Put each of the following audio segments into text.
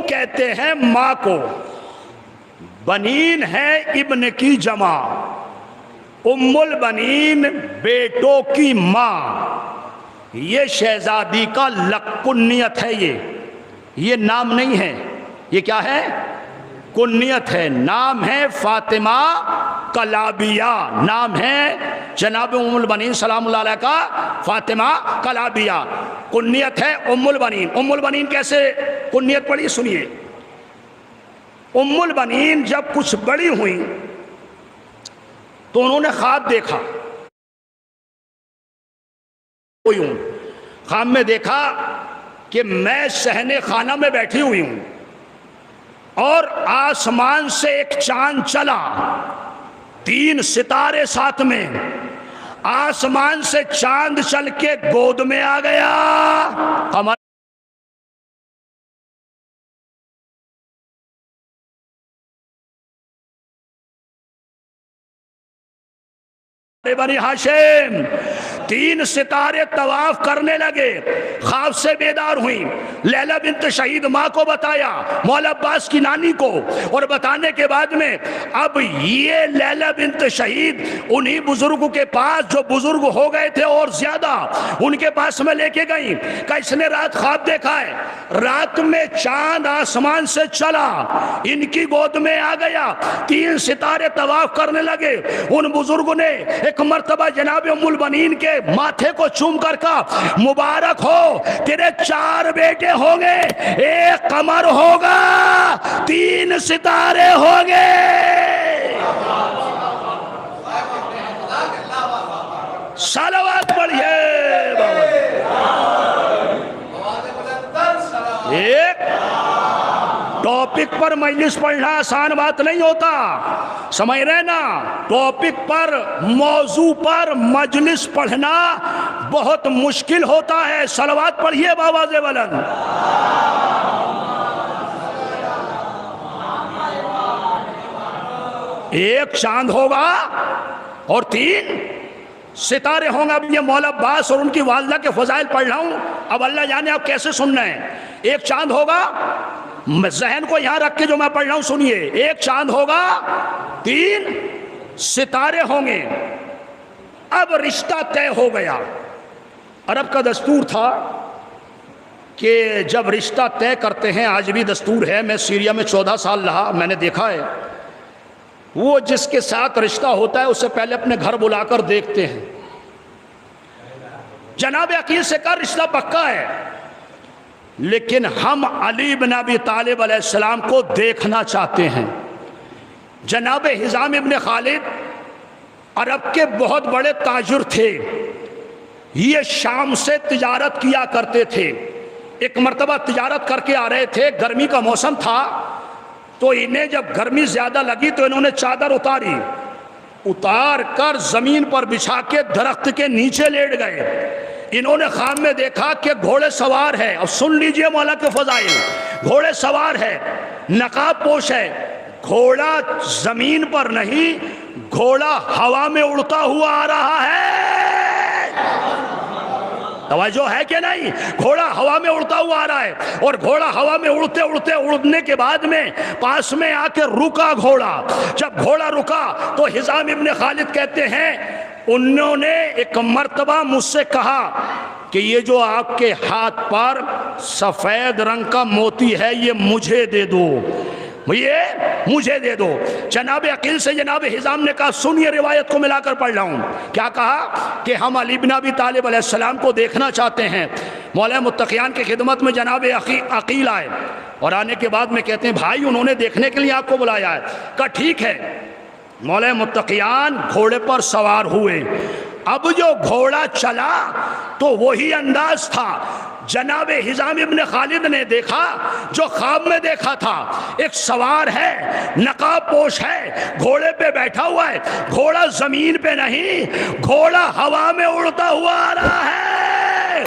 कहते हैं माँ को, बनीन है इब्न की जमा, उम्मुल बनीन बेटों की माँ। ये शहजादी का कुन्नियत है, ये नाम नहीं है, ये क्या है? कुन्नियत है। नाम है फातिमा कलाबिया, नाम है जनाब उम्मुल बनीन सलामुल्लाह अलैहा का फातिमा कलाबिया। कुन्नियत है उम्मुल बनीन। उम्मुल बनीन कैसे कुन्नियत पड़ी सुनिए। उम्मुल बनीन जब कुछ बड़ी हुई तो उन्होंने ख्वाब देखा। ख्वाब में देखा कि मैं सहने खाना में बैठी हुई हूं और आसमान से एक चांद चला, 3 सितारे साथ में। आसमान से चांद चल के गोद में आ गया। हमारे बनी हाशिम 3 सितारे तवाफ करने लगे। ख्वाब से बेदार हुई, लैला बिन्त शहीद माँ को बताया, मौला अब्बास की नानी को, और बताने के बाद में अब ये लैला बिन्त शहीद उन्हीं बुजुर्गों के पास जो बुजुर्ग हो गए थे और ज्यादा, उनके पास में लेके गई। का इसने रात ख्वाब देखा है, रात में चांद आसमान से चला, इनकी गोद में आ गया, 3 सितारे तवाफ करने लगे। उन बुजुर्गों ने एक मर्तबा जनाब उम्मुल बनीन के माथे को चूम कर कहा, मुबारक हो, तेरे 4 बेटे होंगे, 1 कमर होगा, 3 सितारे होंगे। सलावत पढ़िए। एक टॉपिक पर मजलिस पढ़ना आसान बात नहीं होता, समझ रहे ना। टॉपिक पर, मौजू पर मजलिस पढ़ना बहुत मुश्किल होता है। सलावत पढ़िए बाबा से बुलंद। एक चांद होगा और 3 सितारे होंगे। अब ये मौला अब्बास और उनकी वालदा के फजाइल पढ़ रहा हूं, अब अल्लाह जाने आप कैसे सुनना है। एक चांद होगा, जहन को यहां रख के जो मैं पढ़ रहा हूं सुनिए। एक चांद होगा, 3 सितारे होंगे। अब रिश्ता तय हो गया। अरब का दस्तूर था कि जब रिश्ता तय करते हैं, आज भी दस्तूर है, मैं सीरिया में 14 साल रहा, मैंने देखा है, वो जिसके साथ रिश्ता होता है उससे पहले अपने घर बुलाकर देखते हैं। जनाब अकील से का रिश्ता पक्का है, लेकिन हम अली बिन अबी तालिब अलैहिस्सलाम को देखना चाहते हैं। जनाब हिजाम इब्न खालिद अरब के बहुत बड़े ताजुर थे, ये शाम से तिजारत किया करते थे। एक मर्तबा तिजारत करके आ रहे थे, गर्मी का मौसम था, तो इन्हें जब गर्मी ज्यादा लगी तो इन्होंने चादर उतारी, उतार कर जमीन पर बिछा के दरख्त के नीचे लेट गए। इन्होंने ख्वाब में देखा कि घोड़े सवार है। अब सुन लीजिए मौला के फजाइल, घोड़े सवार है, नकाब पोश है, घोड़ा जमीन पर नहीं, घोड़ा हवा में उड़ता हुआ आ रहा है। तवज्जो है कि नहीं? घोड़ा हवा में उड़ता हुआ आ रहा है, और घोड़ा हवा में उड़ते उड़ते उड़ने के बाद में पास में आके रुका घोड़ा। जब घोड़ा रुका तो हिजाम इब्न खालिद कहते हैं, उन्होंने एक मर्तबा मुझसे कहा कि ये जो आपके हाथ पर सफेद रंग का मोती है, ये मुझे दे दो, ये मुझे दे दो। जनाब अकील से जनाब हिजाम ने कहा, सुनिए रिवायत को मिलाकर पढ़ रहा हूँ। क्या कहा कि हम अली बिन अबी तालिब अलैहिस्सलाम को देखना चाहते हैं। मौला मुत्तकियान की खिदमत में जनाब अकील आए, और आने के बाद में कहते हैं, भाई उन्होंने देखने के लिए आपको बुलाया है। कहा ठीक है। मौला मुत्तकियान घोड़े पर सवार हुए। अब जो घोड़ा चला तो वही अंदाज था। जनाब हिजाम इब्न खालिद ने देखा जो ख्वाब में देखा था, एक सवार है, नकाब पोश है, घोड़े पे बैठा हुआ है, घोड़ा जमीन पे नहीं, घोड़ा हवा में उड़ता हुआ आ रहा है।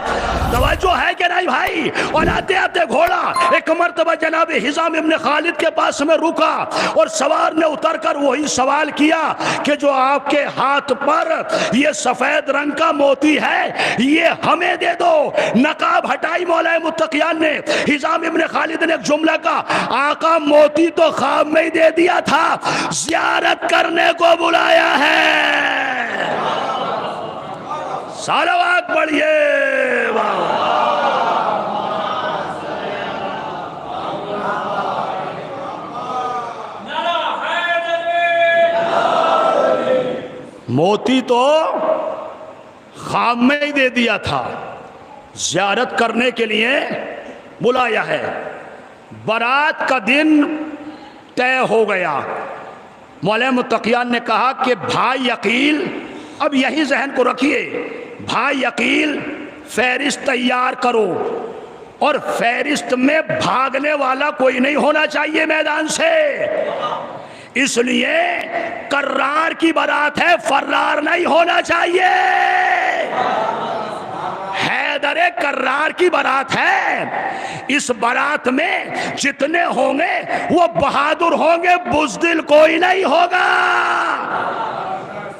तवज्जो है कि नहीं भाई? और आते आते घोड़ा एक मर्तबा जनाब हिजाम इब्ने खालिद के पास में रुका और सवार ने उतर कर वही सवाल किया कि जो आपके हाथ पर ये सफेद रंग का मोती है ये हमें दे दो। नकाब हटाई मौला मुत्तकियान ने। हिजाम इब्ने खालिद ने एक जुमला का, आका मोती तो ख्वाब में ही दे दिया था, ज़ियारत करने को बुलाया है। सलावत पढ़िए। मोती तो ख्वाब में ही दे दिया था, ज़ियारत करने के लिए बुलाया है। बारात का दिन तय हो गया। मौला मुत्तकियान ने कहा कि भाई अकील, अब यही जहन को रखिए, भाई अकील फहरिस्त तैयार करो और फहरिस्त में भागने वाला कोई नहीं होना चाहिए मैदान से। इसलिए कर्रार की बारात है, फर्रार नहीं होना चाहिए। हैदरे कर्रार की बारात है। इस बारात में जितने होंगे वो बहादुर होंगे, बुज़दिल कोई नहीं होगा।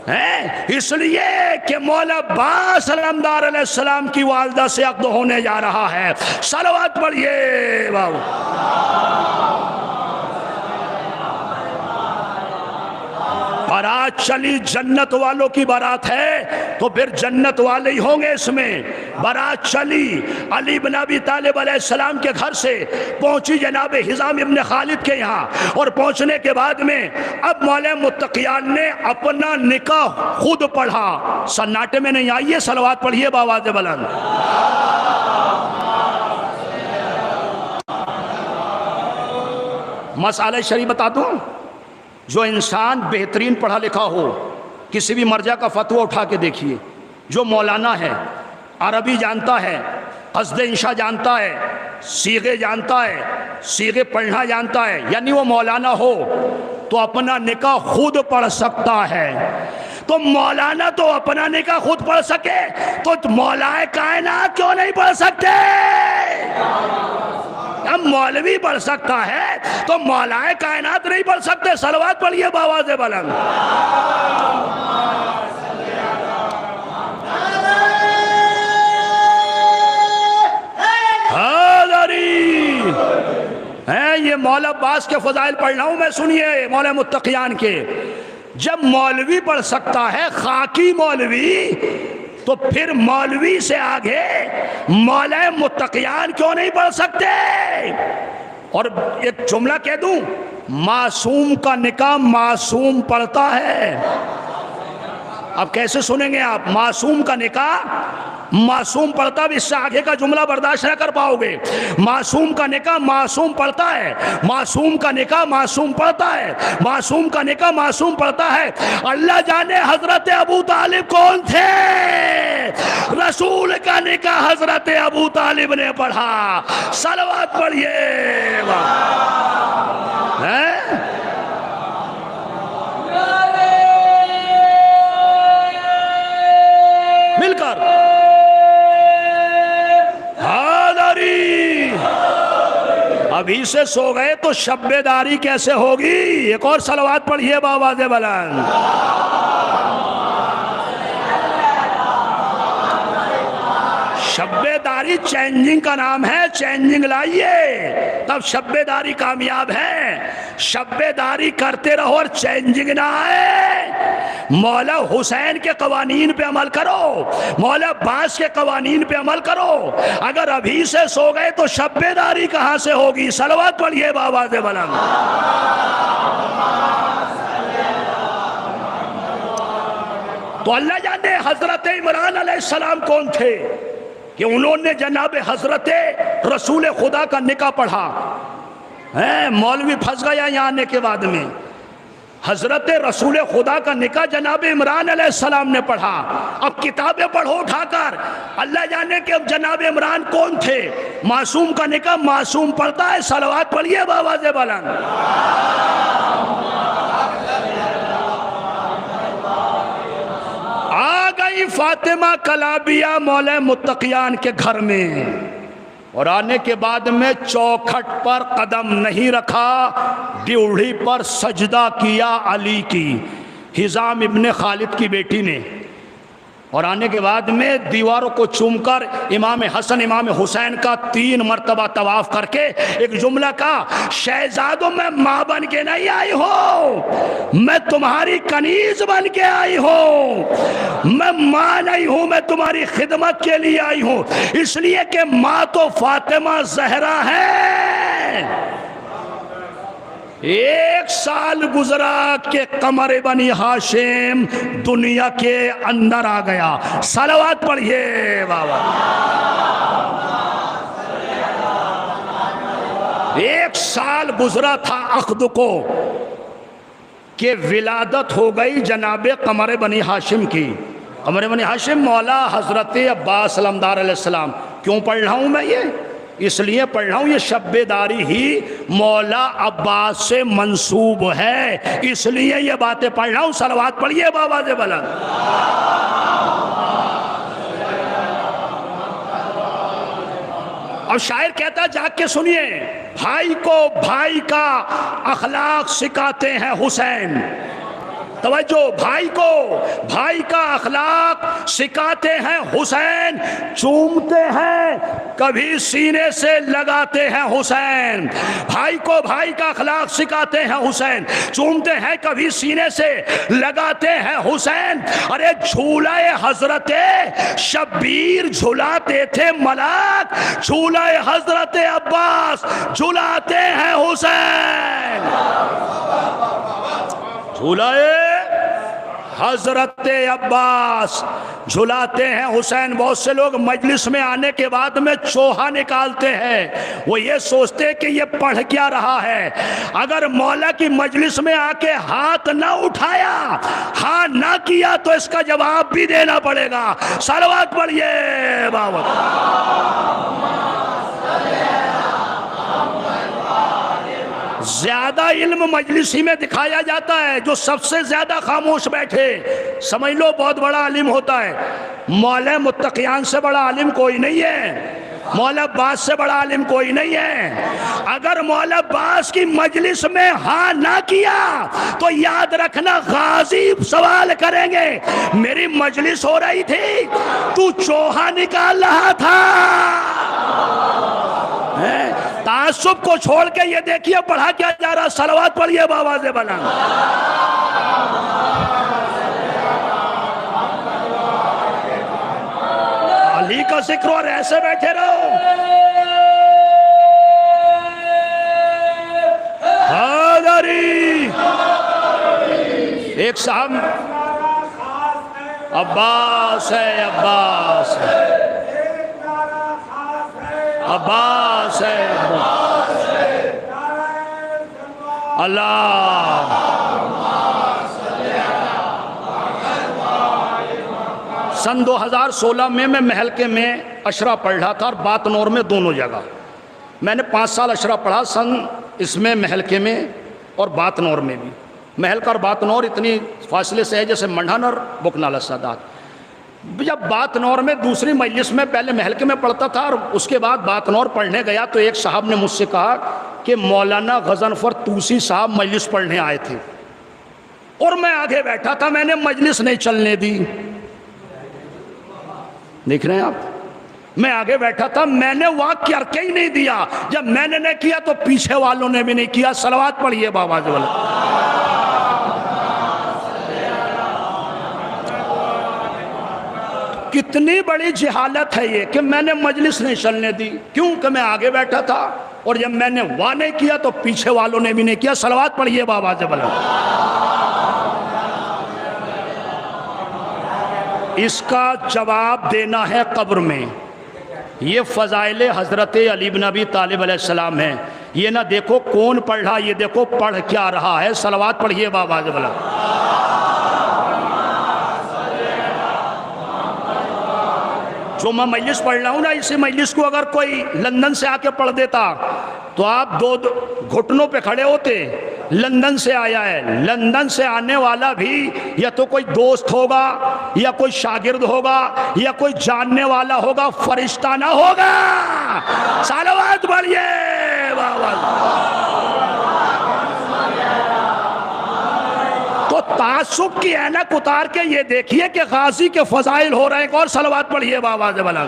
है इसलिए कि मौला अब्बास अलमदार अलैहिस्सलाम की वालदा से अक़्द होने जा रहा है। सलावत पढ़िए बाबू। बारात चली, जन्नत वालों की बारात है तो फिर जन्नत वाले ही होंगे इसमें। बारात चली, अली बिन अबी तालिब अलैहिस्सलाम के घर से पहुंची जनाब हिजाम इब्ने खालिद के यहाँ, और पहुंचने के बाद में अब मौला मुत्तकियान ने अपना निकाह खुद पढ़ा। सन्नाटे में नहीं आइए, सलवात पढ़िए बावाज़ बुलंद। मसाला शरीफ बता दूं, जो इंसान बेहतरीन पढ़ा लिखा हो, किसी भी मर्जा का फतवा उठा के देखिए, जो मौलाना है, अरबी जानता है, क़स्द इंशा जानता है, सीगे जानता है, सीगे पढ़ना जानता है, यानी वो मौलाना हो तो अपना निकाह खुद पढ़ सकता है। तो मौलाना तो अपना निकाह खुद पढ़ सके तो मौलाए कायनात क्यों नहीं पढ़ सकते? अब मौलवी पढ़ सकता है तो मौलाए कायनात नहीं पढ़ सकते। सलवात पढ़िए बावाज़ बुलंद। है ये मौला अब्बास के फजाइल पढ़ रहा हूं मैं, सुनिए मौला मुत्तकियान के। जब मौलवी पढ़ सकता है, खाकी मौलवी, तो फिर मौलवी से आगे मौला मुत्तकियान क्यों नहीं पढ़ सकते? और एक जुमला कह दूं, मासूम का निकाह मासूम पढ़ता है। अब कैसे सुनेंगे आप? मासूम का निकाह मासूम पढ़ता, भी इससे आगे का जुमला बर्दाश्त न कर पाओगे। मासूम का निकाह मासूम पढ़ता है, मासूम का निकाह मासूम पढ़ता है, मासूम का निकाह मासूम पढ़ता है। अल्लाह जाने हजरत अबू तालिब कौन थे? रसूल का निकाह हजरत अबू तालिब ने पढ़ा। सलवात पढ़िए हैं? मिलकर अभी से सो गए तो शब्बेदारी कैसे होगी? एक और सलवात पढ़िए बावाज़ बुलंद। शब्बेदारी चेंजिंग का नाम है, चेंजिंग लाइए तब शब्बेदारी कामयाब है। शब्बेदारी करते रहो और चेंजिंग ना आए। मौला हुसैन के कवानीन पे अमल करो, मौला अब्बास के कवानीन पे अमल करो। अगर अभी से सो गए तो शब्बेदारी कहाँ से होगी? सलवात पढ़िए बावाज़ बुलंद। तो अल्लाह जाने हजरत इमरान अलैहिस्सलाम कौन थे कि उन्होंने जनाब हजरत रसूल खुदा का निकाह पढ़ा है। मौलवी फंस गया यहाँ आने के बाद में। हजरत रसूल खुदा का निकाह जनाब इमरान अलैहिस्सलाम ने पढ़ा। अब किताबें पढ़ो उठाकर, अल्लाह जाने कि अब जनाब इमरान कौन थे। मासूम का निकाह मासूम पढ़ता है। सलवात पढ़िए बावाज़ बुलंद। आ गई फातिमा कलाबिया मौला मुत्तकियान के घर में, और आने के बाद में चौखट पर कदम नहीं रखा, ड्योढ़ी पर सजदा किया अली की, हिजाम इब्ने खालिद की बेटी ने। और आने के बाद में दीवारों को चूमकर इमाम हसन इमाम हुसैन का 3 मरतबा तवाफ करके एक जुमला का, शहजादों में माँ बन के नहीं आई हो, मैं तुम्हारी कनीज बन के आई हूँ, मैं माँ नहीं हूँ, मैं तुम्हारी खिदमत के लिए आई हूँ, इसलिए कि माँ तो फातिमा जहरा है। 1 साल गुजरा के कमर बनी हाशिम दुनिया के अंदर आ गया। सलावत पढ़िए बाबा। 1 साल गुजरा था अख्द को कि विलादत हो गई जनाबे कमर बनी हाशिम की। कमर बनी हाशिम मौला हजरत अब्बास अलमदार अलैहिस्सलाम। क्यों पढ़ रहा हूँ मैं ये? इसलिए पढ़ रहा हूँ, ये शब्बेदारी ही मौला अब्बास से मंसूब है, इसलिए ये बातें पढ़ रहा हूँ। सलवात पढ़िए बाबा से बला। अब शायर कहता, जाके सुनिए, भाई को भाई का अखलाक सिखाते हैं हुसैन। तवज्जो, भाई को भाई का अखलाक सिखाते हैं हुसैन, चूमते हैं कभी सीने से लगाते हैं हुसैन। भाई को भाई का अखलाक सिखाते हैं हुसैन, चूमते हैं कभी सीने से लगाते हैं हुसैन। अरे झूलाए हजरत शब्बीर झुलाते थे मलाक, झूलाए हजरत अब्बास झुलाते हैं हुसैन। झूलाए हजरत अब्बास झुलाते हैं हुसैन। बहुत से लोग मजलिस में आने के बाद में चोहा निकालते हैं, वो ये सोचते कि ये पढ़ क्या रहा है। अगर मौला की मजलिस में आके हाथ ना उठाया, हाँ ना किया, तो इसका जवाब भी देना पड़ेगा। सलवात पढ़िए बाबा। ज्यादा इल्म मजलिसी में दिखाया जाता है, जो सबसे ज्यादा खामोश बैठे समझ लो बहुत बड़ा आलिम होता है। मौला मुत्तकियान से बड़ा आलिम कोई नहीं है, मौला अब्बास से बड़ा आलिम कोई नहीं है। अगर मौला अब्बास की मजलिस में हाँ ना किया तो याद रखना गाजी सवाल करेंगे, मेरी मजलिस हो रही थी, तू चोहा निकाल रहा था। तासुब को छोड़ के ये देखिए पढ़ा क्या जा रहा। सलवात पढ़िए बाबा से बना। अली का जिक्र और ऐसे बैठे रहो। हादरी एक साहब अब्बास है, अब्बास है, अब्बास है, अल्लाह। सन 2016 में मैं महलके में अशरा पढ़ रहा था और बातनौर में, दोनों जगह मैंने 5 साल अशरा पढ़ा, सन इसमें महलके में और बातनौर में भी। महलका और बातनौर इतनी फासले से है जैसे मंडहन और बुकनाल सादात। जब बातनौर में दूसरी मजलिस में, पहले महलके में पढ़ता था और उसके बाद बातनौर पढ़ने गया, तो एक साहब ने मुझसे कहा कि मौलाना गजनफर तूसी साहब मजलिस पढ़ने आए थे और मैं आगे बैठा था, मैंने मजलिस नहीं चलने दी। देख रहे हैं आप, मैं आगे बैठा था, मैंने वाक़ करके ही नहीं दिया। जब मैंने नहीं किया तो पीछे वालों ने भी नहीं किया। सलवात पढ़िए बाबा जी वाला। कितनी बड़ी जहालत है ये कि मैंने मजलिस नहीं चलने दी, क्योंकि मैं आगे बैठा था, और जब मैंने वाह नहीं किया तो पीछे वालों ने भी नहीं किया। सलवात पढ़िए बाबा से बला। इसका जवाब देना है कब्र में। ये फ़ज़ाइल हज़रत अली बिन अबी तालिब अलैहिस्सलाम है। ये ना देखो कौन पढ़ रहा, ये देखो पढ़ क्या रहा है। सलवात पढ़िए बाबा से बला। जो मैं मजलिस पढ़ रहा हूँ ना, इसी मजलिस को अगर कोई लंदन से आके पढ़ देता तो आप 2 घुटनों पे खड़े होते लंदन से आया है। लंदन से आने वाला भी या तो कोई दोस्त होगा या कोई शागिर्द होगा या कोई जानने वाला होगा, फरिश्ता ना होगा। सलावत बढ़िए बाबा। तो तासुब की ऐनक उतार के ये देखिए कि गाजी के फजाइल हो रहे हैं। और सलावत पढ़िए बाबा से बला।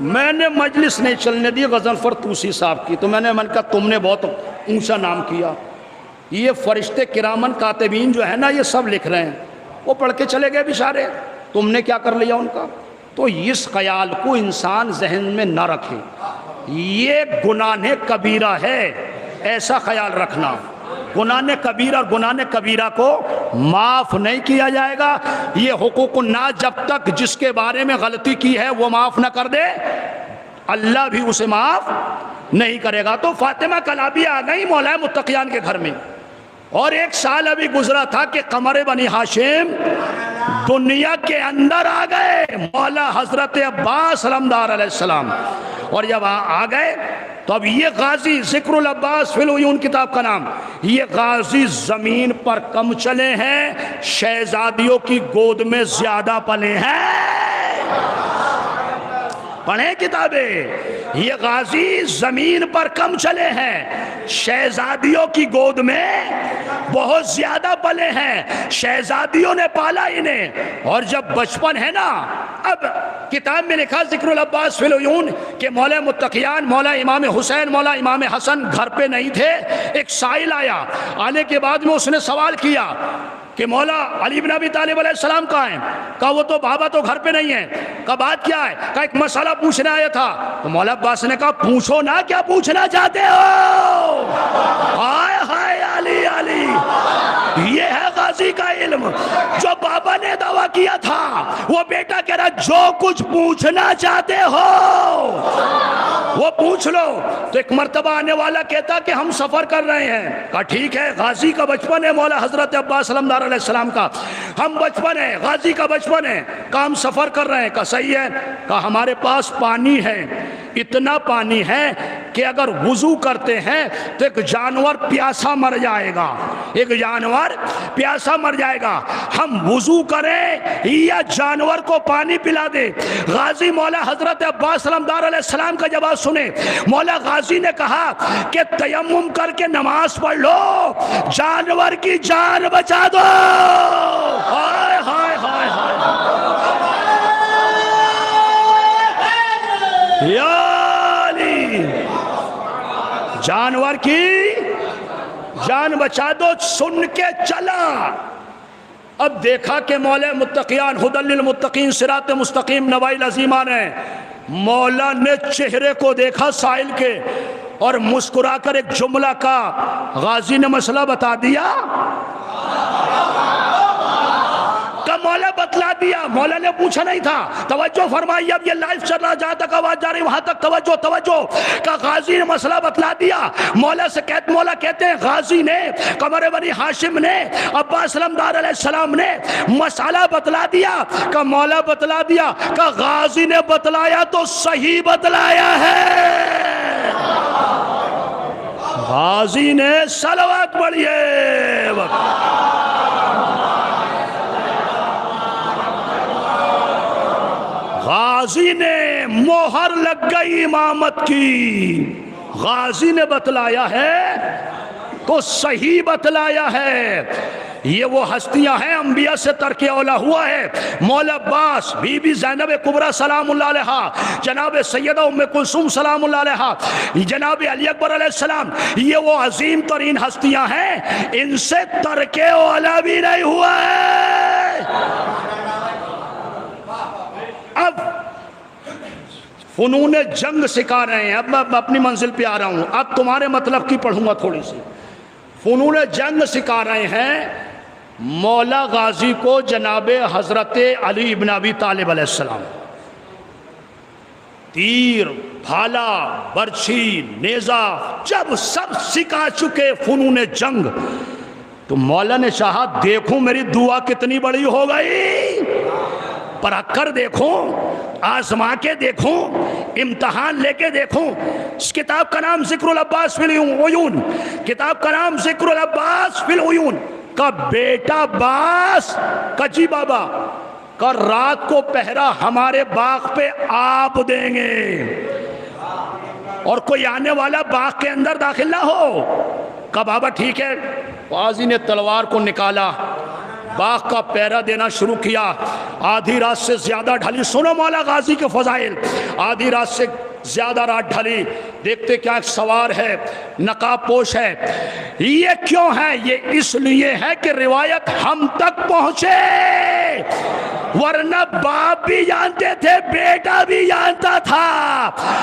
मैंने मजलिस नहीं चलने दी गज़नफ़र तूसी साहब की, तो मैंने मन कहा तुमने बहुत ऊंचा नाम किया। ये फरिश्ते किरामन कातिबीन जो है ना, ये सब लिख रहे हैं, वो पढ़ के चले गए बेचारे, तुमने क्या कर लिया उनका। तो इस ख्याल को इंसान जहन में न रखे, ये गुनाह कबीरा है, ऐसा ख्याल रखना। गुनाह कबीरा और गुनाह कबीरा को माफ़ नहीं किया जाएगा। ये हुकूक ना जब तक जिसके बारे में गलती की है वो माफ़ न कर दे, अल्लाह भी उसे माफ़ नहीं करेगा। तो फातिमा कलाबी आ गई मौला मुत्तकियान के घर में, और एक साल अभी गुजरा था कि कमर बनी हाशिम दुनिया के अंदर आ गए, मौला हजरत अब्बास सलामदार अलैहिस्सलाम। और जब आ गए तो अब ये गाजी, ज़िक्रुल अब्बास फिल उयून किताब का नाम, ये गाजी ज़मीन पर कम चले हैं, शहजादियों की गोद में ज़्यादा पले हैं। पढ़े किताबें, ये गाजी ज़मीन पर कम चले हैं, शहजादियों की गोद में बहुत ज़्यादा पले हैं, शहजादियों ने पाला इन्हें। और जब बचपन है ना, अब किताब में लिखा ज़िक्रुल अब्बास फिल उयून के मौला मुत्तकियान, मौला इमाम हुसैन, मौला इमाम हसन घर पे नहीं थे। एक साइल आया, आने के बाद में उसने सवाल किया कि मौला अली इब्न अबी तालिब अलैहिस्सलाम कहाँ हैं? कहा वो तो बाबा तो घर पे नहीं है। कहा बात क्या है? कहा एक मसला पूछने आया था। तो मौला अब्बास ने कहा पूछो ना, क्या पूछना चाहते हो? हाय हाय अली अली, ये है गाजी का इल्म। जो बाबा ने दावा किया था वो बेटा कह रहा जो कुछ पूछना चाहते हो वो पूछ लो। तो एक मर्तबा आने वाला कहता कि हम सफर कर रहे हैं। कहा ठीक है, गाजी का बचपन है मौला हजरत अब्बास सलामदार अलैहिस्सलाम का, हम बचपन है, गाजी का बचपन है, का हम सफर कर रहे हैं। का सही है। का हमारे पास पानी है, इतना पानी है कि अगर वुजू करते हैं तो एक जानवर प्यासा मर जाएगा, एक जानवर प्यासा मर जाएगा। हम वुजू करें या जानवर को पानी पिला दे। गाजी मौला हजरत अब्बास सलामदार अलैहिस्सलाम का जवाब सुने। मौला गाजी ने कहा कि तयम्मुम करके नमाज पढ़ लो, जानवर की जान बचा दो। हाय हाय हाय हाय, जानवर की जान बचा दो। सुन के चला। अब देखा कि मौला मुत्तकियान हुदल लिल मुत्तकीन सिरात मुस्तकीम नवाइल अजीमा ने, मौला ने चेहरे को देखा साहिल के और मुस्कुराकर एक जुमला का, गाजी ने मसला बता दिया। मौला बतला दिया। मौला ने पूछा नहीं था। तवज्जो फरमाइए, अब ये लाइव चल रहा, जहां तक आवाज जा रही वहां तक तवज्जो तवज्जो। का गाजी ने मसला बतला दिया। मौला कहते हैं गाजी ने, कमर बनी हाशिम ने, अब्बास सलामदार अलैहिस्सलाम ने मसला बतला दिया। का मौला बतला दिया। का गाजी ने बतलाया तो सही बतलाया है। गाजी ने सलावत पढ़िए। गाजी ने मोहर लग गई इमामत की। गाजी ने बतलाया है तो सही बतलाया है। ये वो हस्तियां हैं, अंबिया से तरके औला हुआ है। मौला अब्बास, बीबी ज़ैनब कुबरा सलामुल्लाह अलैहा, जनाब सैयदा उम्मे कुलसूम सलामुल्लाह अलैहा, जनाब अली अकबर अलैहिस्सलाम, ये वो अजीम तरीन हस्तियां हैं, इनसे तरके औला भी नहीं हुआ है। अब फुनून जंग सिखा रहे हैं। अब मैं अपनी मंजिल पे आ रहा हूं। अब तुम्हारे मतलब की पढ़ूंगा थोड़ी सी। फुनून जंग सिखा रहे हैं मौला गाजी को जनाब हजरत अली इब्न अबी तालिब अलैहिस्सलाम। तीर, भाला, बर्छी, नेजा जब सब सिखा चुके फनून जंग, तो मौला ने चाहा देखूं मेरी दुआ कितनी बड़ी हो गई, परख कर देखूं, आजमा के देखूं, इम्तहान लेके देखूं। इस किताब का नाम जिक्रुल अब्बास फिल उयून, किताब का नाम जिक्रुल अब्बास फिल उयून। का बेटा बास कजी बाबा का रात को पहरा हमारे बाग पे आप देंगे, और कोई आने वाला बाग के अंदर दाखिल ना हो। का बाबा ठीक है। गाजी ने तलवार को निकाला, बाग का पहरा देना शुरू किया। आधी रात से ज्यादा ढली, सुनो मौला गाजी के फजाइल, आधी रात से ज्यादा रात ढली। देखते क्या एक सवार है, नकाब पोश है। ये क्यों है? ये इसलिए है कि रिवायत हम तक पहुंचे, वरना बाप भी जानते थे, बेटा भी जानता था।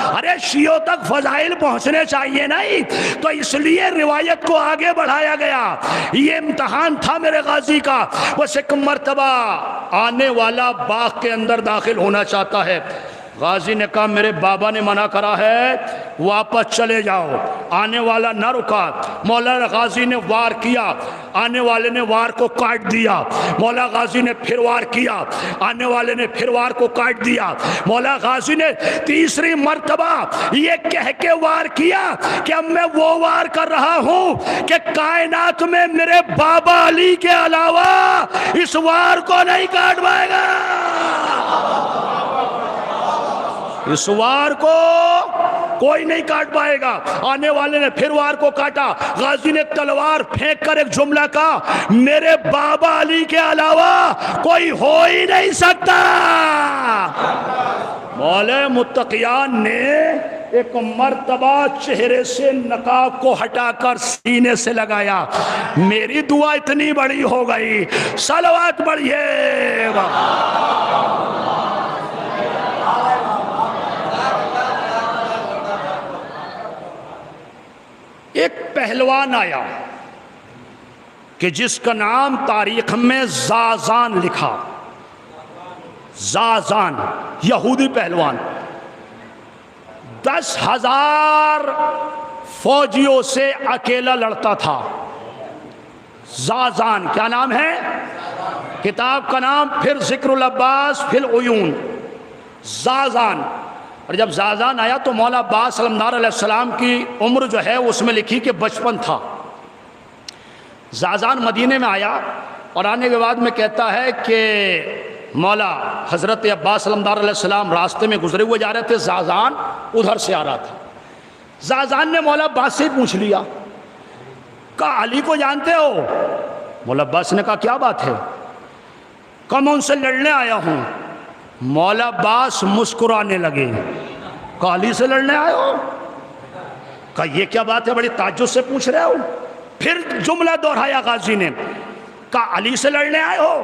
अरे शियों तक फजाइल पहुंचने चाहिए नहीं, तो इसलिए रिवायत को आगे बढ़ाया गया। ये इम्तहान था मेरे गाजी का। बस एक मर्तबा आने वाला बाग के अंदर दाखिल होना चाहता है। गाजी ने कहा मेरे बाबा ने मना करा है, वापस चले जाओ। आने वाला न रुका। मौला गाजी ने वार किया, आने वाले ने वार को काट दिया। मौला गाजी ने फिर वार किया, आने वाले ने फिर वार को काट दिया। मौला गाजी ने तीसरी मर्तबा ये कह के वार किया कि अब मैं वो वार कर रहा हूं कि कायनात में मेरे बाबा अली के अलावा इस वार को नहीं काट पाएगा, इस वार को कोई नहीं काट पाएगा। आने वाले ने फिर वार को काटा। गाजी ने तलवार फेंक कर एक जुमला कहा, मेरे बाबा अली के अलावा कोई हो ही नहीं सकता। मौला मुत्तकियान ने एक मर्तबा चेहरे से नकाब को हटाकर सीने से लगाया। मेरी दुआ इतनी बड़ी हो गई, सलवात बढ़िएगा। एक पहलवान आया कि जिसका नाम तारीख में जाजान लिखा, जाजान, यहूदी पहलवान। 10,000 फौजियों से अकेला लड़ता था। जाजान क्या नाम है? किताब का नाम फिर जिक्रुल अब्बास फिल उयून, जाजान। और जब जाजान आया तो मौला अब्बास सल्लल्लाहु अलैहि वसल्लम की उम्र जो है उसमें लिखी कि बचपन था। जाजान मदीने में आया और आने के बाद में कहता है कि मौला हज़रत अब्बास सल्लल्लाहु अलैहि वसल्लम रास्ते में गुजरे हुए जा रहे थे, जाजान उधर से आ रहा था। जाजान ने मौला अब्बास से पूछ लिया, कहा अली को जानते हो? मौला अब्बास ने कहा क्या बात है? कहा मैं उनसे लड़ने आया हूँ। मौला अब्बास मुस्कुराने लगे। कहा अली से लड़ने आए हो? कहा ये क्या बात है, बड़ी ताज्जुब से पूछ रहे हो। फिर जुमला दोहराया गाजी ने, कहा अली से लड़ने आए हो?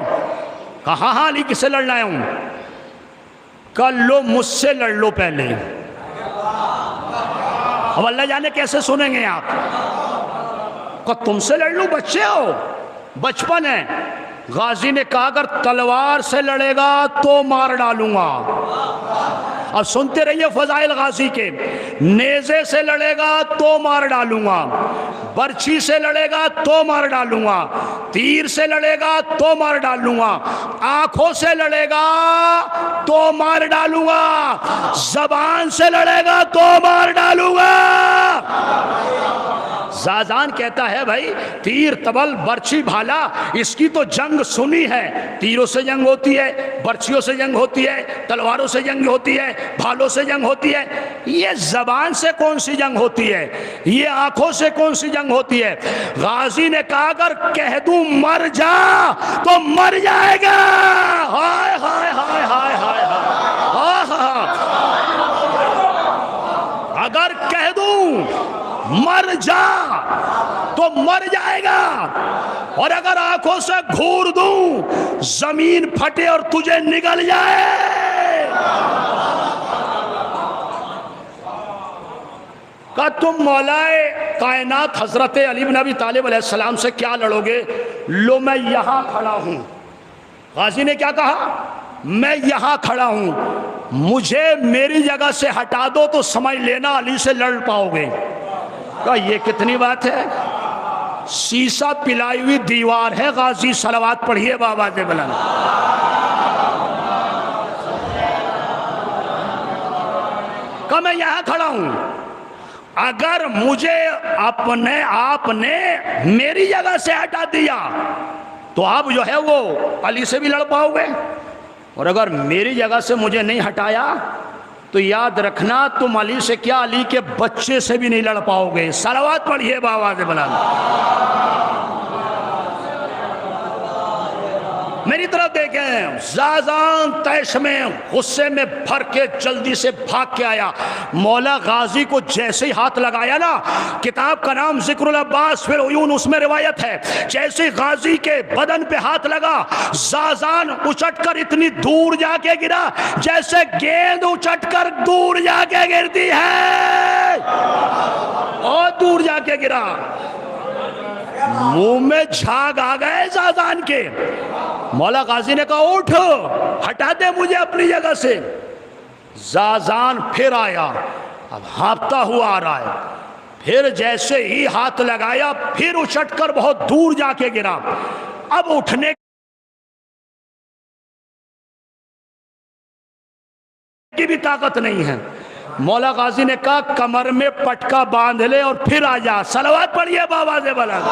कहा हाँ हाँ अली किससे लड़ने आया हूँ। कहा लो मुझसे लड़ लो पहले। अब अल्लाह जाने कैसे सुनेंगे आप। कहा तुमसे लड़ लूं, बच्चे हो, बचपन है। गाजी ने कहा अगर तलवार से लड़ेगा तो मार डालूंगा। अब सुनते रहिए फजाइल गाजी के। नेज़े से लड़ेगा तो मार डालूंगा, बर्छी से लड़ेगा तो मार डालूंगा, तीर से लड़ेगा तो मार डालूंगा, आंखों से लड़ेगा तो मार डालूंगा, जबान से लड़ेगा तो मार डालूंगा। जाजान कहता है भाई तीर, तबल, बर्छी, भाला, इसकी तो जंग सुनी है। तीरों से जंग होती है, बर्छियों से जंग होती है, तलवारों से जंग होती है, भालों से जंग होती है। ये जबान से कौन सी जंग होती है? ये आंखों से कौन सी जंग होती है? गाजी ने कहा अगर कह दूं मर जा तो मर जाएगा। हाय हाय हाय हाय हाय हाय, अगर कह दूं मर जा तो मर जाएगा, और अगर आंखों से घूर दूं जमीन फटे और तुझे निगल जाए। का तुम मौलाए कायनात हजरत अली बिन अबी तालिब अलैहिस्सलाम से क्या लड़ोगे? लो मैं यहां खड़ा हूं। गाजी ने क्या कहा? मैं यहां खड़ा हूं। मुझे मेरी जगह से हटा दो तो समझ लेना अली से लड़ पाओगे। कहा ये कितनी बात है, शीशा पिलाई हुई दीवार है, गाजी सलावत पढ़िए बाबा दे बुलंद। कहा मैं यहां खड़ा हूं, अगर मुझे अपने आपने मेरी जगह से हटा दिया तो आप जो है वो अली से भी लड़ पाओगे, और अगर मेरी जगह से मुझे नहीं हटाया तो याद रखना तुम अली से क्या अली के बच्चे से भी नहीं लड़ पाओगे। सलावत पढ़िए बाबा से बुलंद। मेरी तरफ देखें, ज़ाज़ान तैश में गुस्से में भर के जल्दी से भाग के आया। मौला गाजी को जैसे ही हाथ लगाया ना, किताब का नाम ज़िक्रुल अब्बास फिल उयून, उसमें रिवायत है, जैसे गाजी के बदन पे हाथ लगा, ज़ाज़ान उछटकर इतनी दूर जाके गिरा जैसे गेंद उछटकर दूर जाके गिरती है, और दूर जाके गिरा। मुंह में झाग आ गए ज़ाज़ान के। मौला गाजी ने कहा उठ, हटा दे मुझे अपनी जगह से। ज़ाज़ान फिर आया, अब हाँफता हुआ आ रहा है, फिर जैसे ही हाथ लगाया फिर उछटकर बहुत दूर जाके गिरा। अब उठने की भी ताकत नहीं है। मौला गाजी ने कहा कमर में पटका बांध ले और फिर आ जा। सलावत पढ़िए बाबा से बुलंद।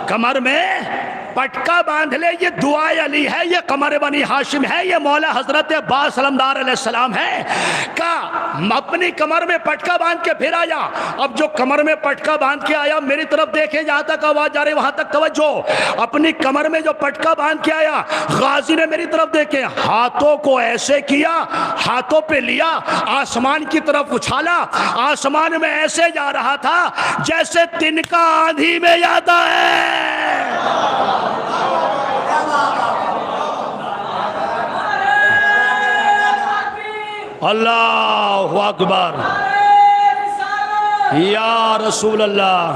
कमर में पटका बांध ले, ये दुआए अली है, ये कमर बनी हाशिम है, ये मौला हजरत अब्बास सलामदार अलैहिस्सलाम है। का अपनी कमर में पटका बांध के फिर आया। अब जो कमर में पटका बांध के आया, मेरी तरफ देखे जहां तक आवाज जा रही वहां तक तवज्जो। अपनी कमर में जो पटका बांध के आया, गाजी ने मेरी तरफ देखे, हाथों को ऐसे किया, हाथों पे लिया, आसमान की तरफ उछाला, आसमान में ऐसे जा रहा था जैसे तिनका आंधी में जाता है। अल्लाहु अकबर, या रसूल अल्लाह,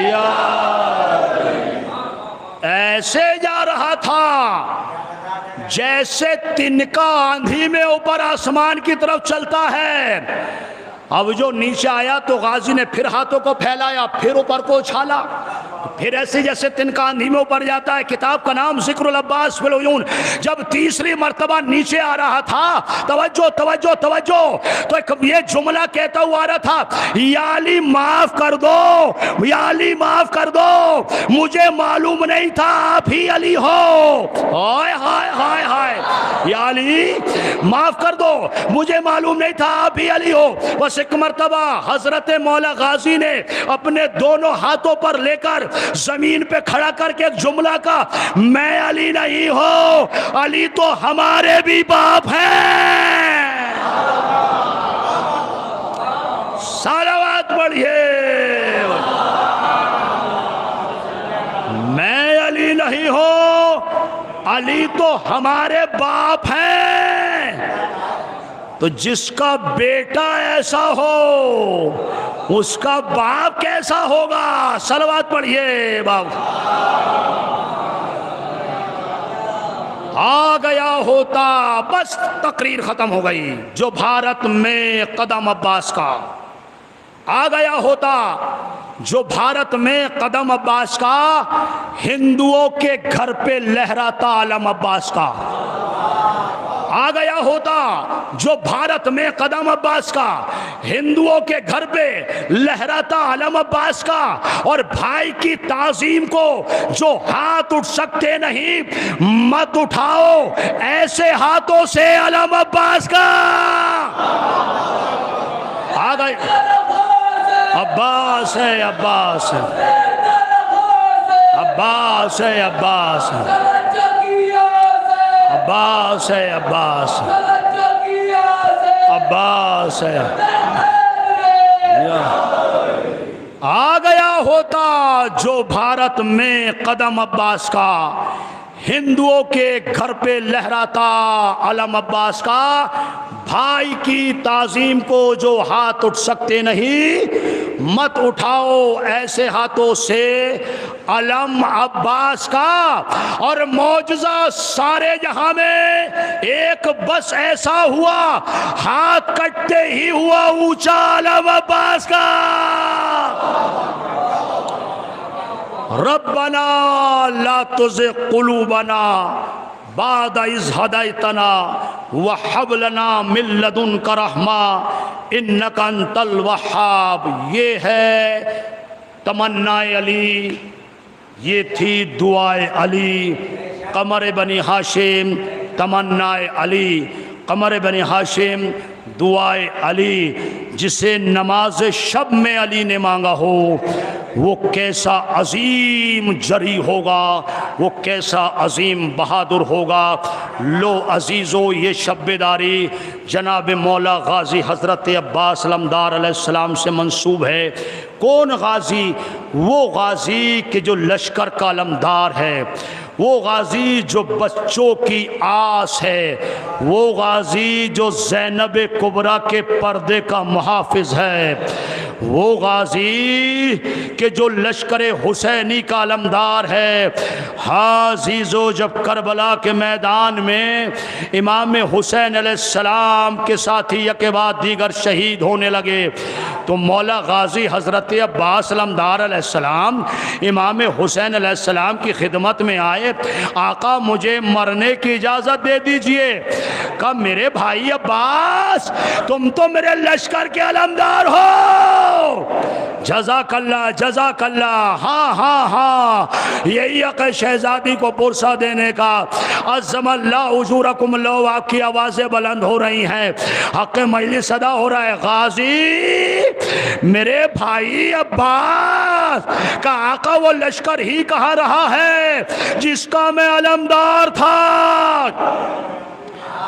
या ऐसे जा रहा था जैसे तिनका आंधी में ऊपर आसमान की तरफ चलता है। अब जो नीचे आया तो गाजी ने फिर हाथों को फैलाया, फिर ऊपर को उछाला, फिर ऐसे जैसे तिनका आंधी में ऊपर जाता है। किताब का नाम ज़िक्रुल अब्बास फिल उयून। जब तीसरी मर्तबा नीचे आ रहा था, तवज्जो तवज्जो तवज्जो, तो ये जुमला कहता हुआ आ रहा था, या अली माफ कर दो, या अली माफ कर दो, मुझे मालूम नहीं था आप ही अली हो। हाय हाय हाय हाय, या अली माफ कर दो, मुझे मालूम नहीं था आप ही अली हो। बस एक मर्तबा हजरत मौला गाजी ने अपने दोनों हाथों पर लेकर जमीन पे खड़ा करके एक जुमला का, मैं अली नहीं हो, अली तो हमारे भी बाप हैं। सलावत पढ़िए। मैं अली नहीं हो, अली तो हमारे बाप हैं। तो जिसका बेटा ऐसा हो उसका बाप कैसा होगा। सलावत पढ़िए बाप। आ गया होता, बस तकरीर खत्म हो गई। जो भारत में कदम अब्बास का आ गया होता, जो भारत में कदम अब्बास का, हिंदुओं के घर पे लहराता आलम अब्बास का आ गया होता। जो भारत में कदम अब्बास का, हिंदुओं के घर पे लहराता आलम अब्बास का, और भाई की ताजीम को जो हाथ उठ सकते नहीं, मत उठाओ ऐसे हाथों से आलम अब्बास का। आ गए अब्बास है, अब्बास है, अब्बास है, अब्बास है, अब्बास है, अब्बास, अब्बास है। आ गया होता जो भारत में कदम अब्बास का, हिंदुओं के घर पे लहराता अलम अब्बास का, भाई की ताजीम को जो हाथ उठ सकते नहीं, मत उठाओ ऐसे हाथों से अलम अब्बास का, और मौजज़ा सारे जहां में एक बस ऐसा हुआ, हाथ कटते ही हुआ ऊंचा अलम अब्बास का। रब्बना ला तुज़िग़ क़ुलूबना बाद इज़ हदैतना व हब लना मिन लदुनका रहमा इन्नका अंतल वहाब। ये है तमन्नाए अली, ये थी दुआए अली। कमर बनी हाशिम तमन्नाए अली, कमर बनी हाशिम दुआए अली। जिसे नमाज शब में अली ने मांगा हो वो कैसा अजीम जरी होगा, वो कैसा अजीम बहादुर होगा। लो अजीज़ो, ये शब्बेदारी जनाब मौला गाजी हज़रत अब्बास अलमदार अलैहिस्सलाम से मंसूब है। कौन गाजी? वो गाजी कि जो लश्कर का अलमदार है, वो गाजी जो बच्चों की आस है, वो गाजी जो ज़ैनब कुबरा के पर्दे का मुहाफ़िज़ है, वो गाजी कि जो लश्कर हुसैनी का अलमदार है। हाज़ीज़ो, जब करबला के मैदान में इमाम हुसैन अलैहिस्सलाम के साथी एक बाद दीगर शहीद होने लगे तो मौला गाजी हज़रत अब्बास अलमदार अलैहिस्सलाम इमाम हुसैन अलैहिस्सलाम की खिदमत में आए। आका मुझे मरने की इजाज़त दे दीजिए। कहा मेरे भाई अब्बास, तुम तो मेरे लश्कर के अलमदार हो। जज़ाकल्लाह जज़ाकल्लाह। हाँ हाँ हाँ, यही हक़ शहज़ादी को पुरसा देने का। अज़्ज़मल्लाहु उजूरकुम लो, आपकी आवाज़ें बुलंद हो रही हैं, हक़ मजलिस अदा हो रहा है। गाजी मेरे भाई अब्बास का आका वो लश्कर ही कहाँ रहा है जिसका मैं अलमदार था।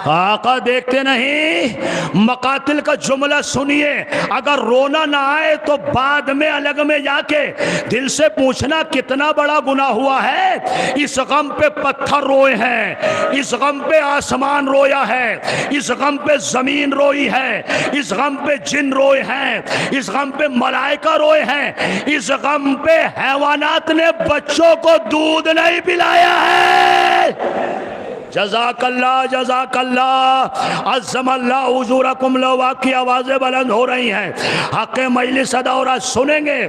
आका देखते नहीं, मकातिल का जुमला सुनिए। अगर रोना ना आए तो बाद में अलग में जाके दिल से पूछना कितना बड़ा गुनाह हुआ है। इस गम पे पत्थर रोए हैं, इस गम पे आसमान रोया है, इस गम पे जमीन रोई है, इस गम पे जिन रोए हैं, इस गम पे मलाइका रोए हैं, इस गम पे हैवानात ने बच्चों को दूध नहीं पिलाया है। जज़ाकल्लाह जज़ाकल्लाह। अज़्ज़मल्लाहु उजूरकुम लो, आपकी आवाज़ें बुलंद हो रही हैं, हक़ मजलिस अदा हो रहा। सुनेंगे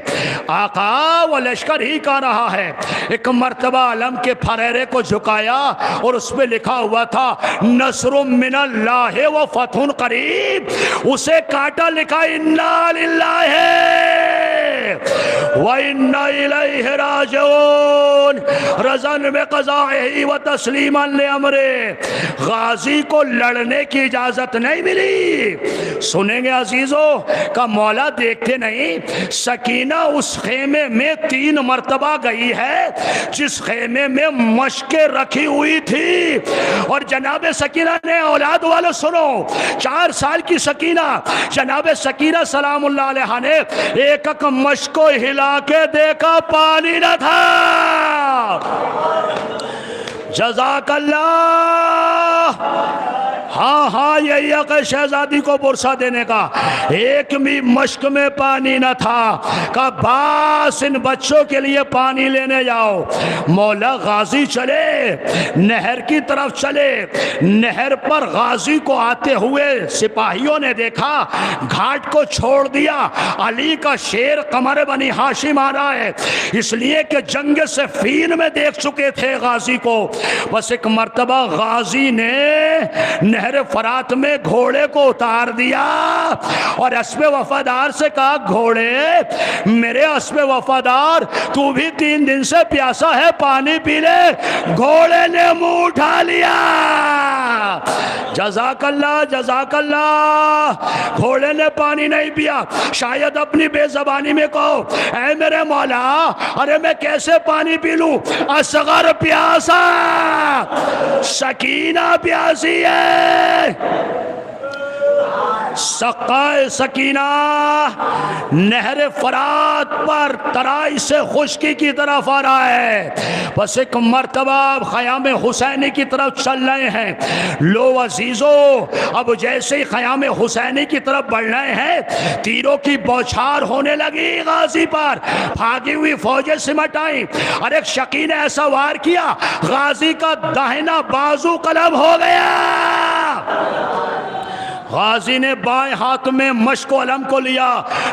आका वो लश्कर ही का रहा है। एक मर्तबा अलम के फरेरे को झुकाया और उस पर लिखा हुआ था नस्रुम मिनल्लाहि व फतहुन करीब। उसे काटा, लिखा इन्ना लिल्लाहि व इन्ना इलैहि राजिऊन, रज़न बिक़ज़ाइहि व तस्लीमन लिअम्रिहि। गाजी को लड़ने की इजाजत नहीं मिली। सुनेंगे अजीजों का मौला देखते नहीं, सकीना उस खेमे में 3 मर्तबा गई है जिस खेमे में मशकें रखी हुई थी। और जनाब सकीना ने, औलाद वालों सुनो, 4 साल की सकीना, जनाब सकीना सलामुल्लाह अलैहा ने एक एक मशक को हिला के देखा, पानी न था। जज़ाकल्लाह। हाँ हाँ, यही हक़ शहज़ादी को पुरसा देने का। एक भी मश्क में पानी न था। का बास इन बच्चों के लिए पानी लेने जाओ। मौला गाजी चले, नहर की तरफ चले। नहर पर गाजी को आते हुए सिपाहियों ने देखा, घाट को छोड़ दिया। अली का शेर कमर बनी हाशिम आ रहा है, इसलिए कि जंग सिफ़ीन में देख चुके थे गाजी को। बस एक मर्तबा गाजी ने नहर फरात में घोड़े को उतार दिया और अस्बे वफादार से कहा, घोड़े मेरे अस्बे वफादार, तू भी 3 दिन से प्यासा है, पानी पी ले। घोड़े ने मुंह उठा लिया। जज़ाकल्लाह जज़ाकल्लाह। घोड़े ने पानी नहीं पिया। शायद अपनी बेज़बानी में कहो, ऐ मेरे मौला, अरे मैं कैसे पानी पी लूं, असगर प्यासा, सकीना प्यासी है। सक़ाए सकीना नहर फरात पर तराई से खुश्की की तरफ आ रहा है। बस एक मरतबा ख़याम हुसैनी की तरफ चल रहे हैं। लो अजीज़ो, अब जैसे ही ख़याम हुसैनी की तरफ बढ़ रहे हैं, तीरों की बौछार होने लगी गाजी पर। भागी हुई फौजें सिमट आई और एक शकी ने ऐसा वार किया, गाजी का दाहिना बाजू कलम हो गया। गाजी ने बाएं हाथ में मशको अलम को लिया,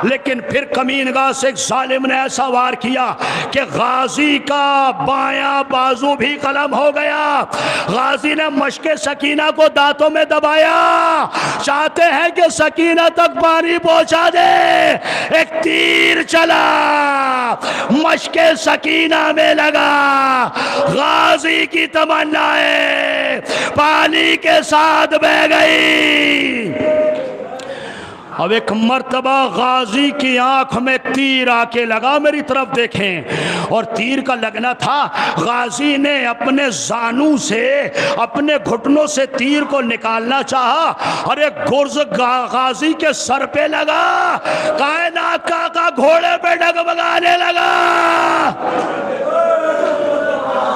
लेकिन फिर कमीनगाह से एक जालिम ने ऐसा वार किया कि गाजी का बायां बाजू भी कलम हो गया। गाजी ने मशके सकीना को दांतों में दबाया, चाहते हैं कि सकीना तक पानी पहुंचा दे। एक तीर चला, मशके सकीना में लगा। गाजी की तमन्नाएं पानी के साथ बह गई। अब एक मर्तबा गाजी की आंख में तीर आके लगा, मेरी तरफ देखें, और तीर का लगना था। गाजी ने अपने जानू से, अपने घुटनों से तीर को निकालना चाहा और एक गुर्ज गाजी के सर पे लगा। कायनात का घोड़े पे डगमगाने लगा।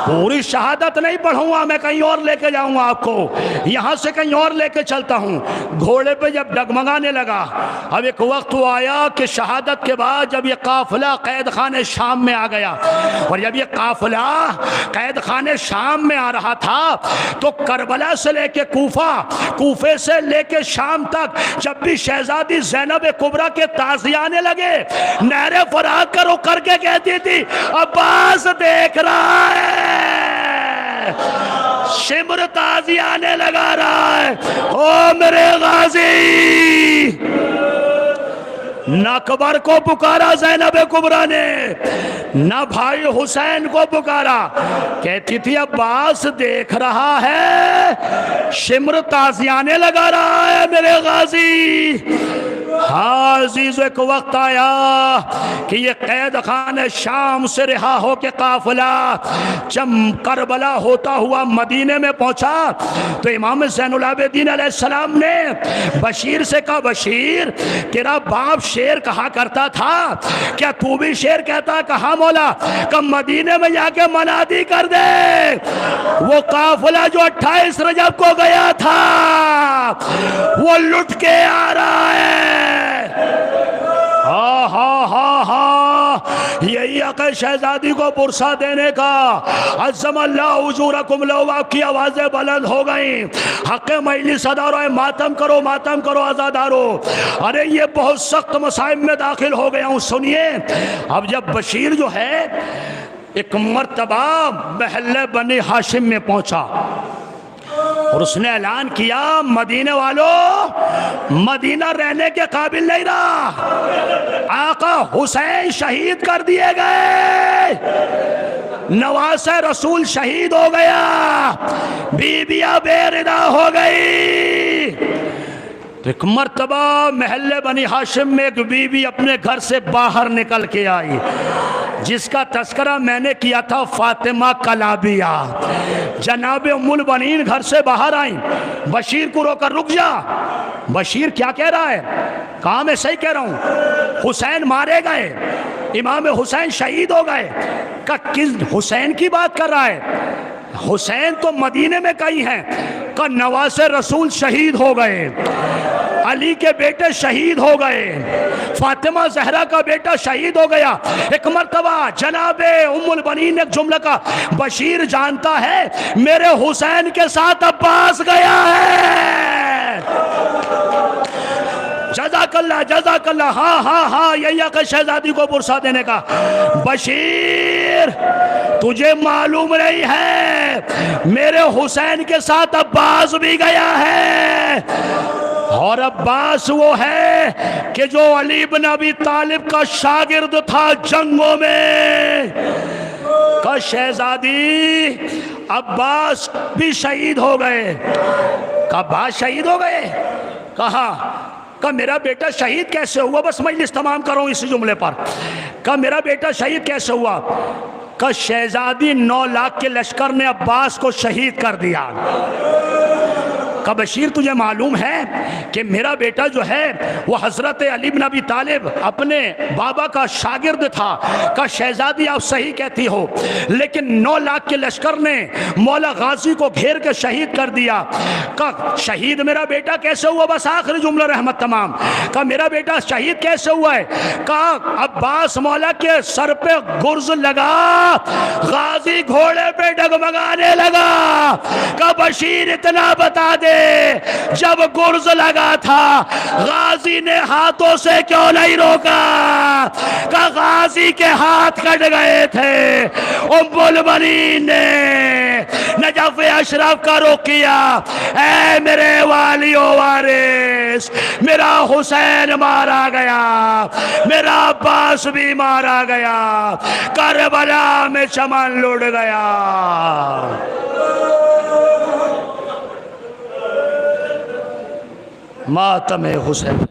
पूरी शहादत नहीं पढ़ूंगा मैं, कहीं और लेके जाऊंगा आपको, यहां से कहीं और लेके चलता हूं। घोड़े पे जब डगमगाने लगा, अब एक वक्त वो आया कि शहादत के बाद जब ये काफिला कैद खाने शाम में आ गया, और जब ये काफिला कैद खाने शाम में आ रहा था, तो करबला से लेके कूफा, कूफे से लेके शाम तक जब भी शहजादी ज़ैनब कुबरा के ताज़िये आने लगे, नहरे फरात का रुख करके कहती थी, अब्बास देख रहा है। शिमर ताज़िया आने लगा रहा है, ओ मेरे गाजी। न अकबर को पुकारा ज़ैनब कुबरा ने, न भाई हुसैन को पुकारा। कहती थी अब्बास देख रहा है, शिमर ताज़ियाने लगा रहा है मेरे गाजी। हाँ अजीज़, एक वक्त आया कि ये कैद खाने शाम से रिहा हो के काफिला जब करबला होता हुआ मदीने में पहुंचा, तो इमाम ज़ैनुल आबिदीन अलैहिस्सलाम ने बशीर से कहा, बशीर तेरा बाप शेर कहा करता था, क्या तू भी शेर कहता? कहा मौला, कब मदीने में जाके मनादी कर दे। वो काफिला जो 28 रजब को गया था, वो लुट के आ रहा है। हा हा हा हा, यही अकल शहजादी को पुरसा देने का। अज़्ज़मल्लाहु उजूरकुम, लो आपकी आवाजें बुलंद हो गई। हक़ मजलिस अदारो, मातम करो, मातम करो आज़ादारो। अरे ये बहुत सख्त मसाइब में दाखिल हो गया हूँ, सुनिए। अब जब बशीर जो है एक मर्तबा महल्ले बनी हाशिम में पहुंचा और उसने ऐलान किया, मदीने वालों, मदीना रहने के काबिल नहीं रहा। आका हुसैन शहीद कर दिए गए, नवासे रसूल शहीद हो गया, बीबियां बेरिदा हो गई। तो एक मर्तबा महल्ले बनी हाशिम में एक बीबी अपने घर से बाहर निकल के आई, जिसका तस्करा मैंने किया था, फातिमा कलाबिया। जनाब उम्मुल बनीन घर से बाहर आई, बशीर को रोकर, रुक जा। बशीर क्या कह रहा है? कहा मैं सही कह रहा हूँ, हुसैन मारे गए, इमाम हुसैन शहीद हो गए। का किस हुसैन की बात कर रहा है? हुसैन तो मदीने में कहीं हैं। का नवासे रसूल शहीद हो गए, अली के बेटे शहीद हो गए, फातिमा जहरा का बेटा शहीद हो गया। एक मर्तबा जनाबे उम्मुल बनीन ने जुमला का, बशीर जानता है मेरे हुसैन के साथ अब्बास गया है। जज़ाकल्लाह जज़ाकल्लाह, हाँ हाँ हाँ, यही आकर शहजादी को पुरसा देने का। बशीर तुझे मालूम नहीं है, मेरे हुसैन के साथ अब्बास भी गया है, और अब्बास वो है कि जो अली इब्न अबी तालिब का शागिर्द था जंगों में। का शहजादी अब्बास भी शहीद हो गए। का अब्बास शहीद हो गए? कहा का मेरा बेटा शहीद कैसे हुआ? बस मजलिस तमाम करो इस जुमले पर। का मेरा बेटा शहीद कैसे हुआ? का शहजादी 9 लाख के लश्कर ने अब्बास को शहीद कर दिया। का बशीर तुझे मालूम है कि मेरा बेटा जो है वो हज़रत अली बिन अबी तालिब अपने बाबा का शागिर्द था। का शहजादी आप सही कहती हो, लेकिन 9 लाख के लश्कर ने मौला गाजी को घेर के शहीद कर दिया। का शहीद मेरा बेटा कैसे हुआ? बस आखिरी जुमला रहमत तमाम का मेरा बेटा शहीद कैसे हुआ है? का अब्बास मौला के सर पे गुर्ज लगा, गाजी घोड़े पे डगमगाने लगा। का बशीर इतना बता दे, जब गुर्ज लगा था गाजी ने हाथों से क्यों नहीं रोका? का गाजी के हाथ कट गए थे। उम्मुल बनीन ने नजफ अशरफ का रुख किया, ऐ मेरे वालियो वारिस, मेरा हुसैन मारा गया, मेरा अब्बास भी मारा गया, करबला में चमन लुट गया। मातम हुसैन।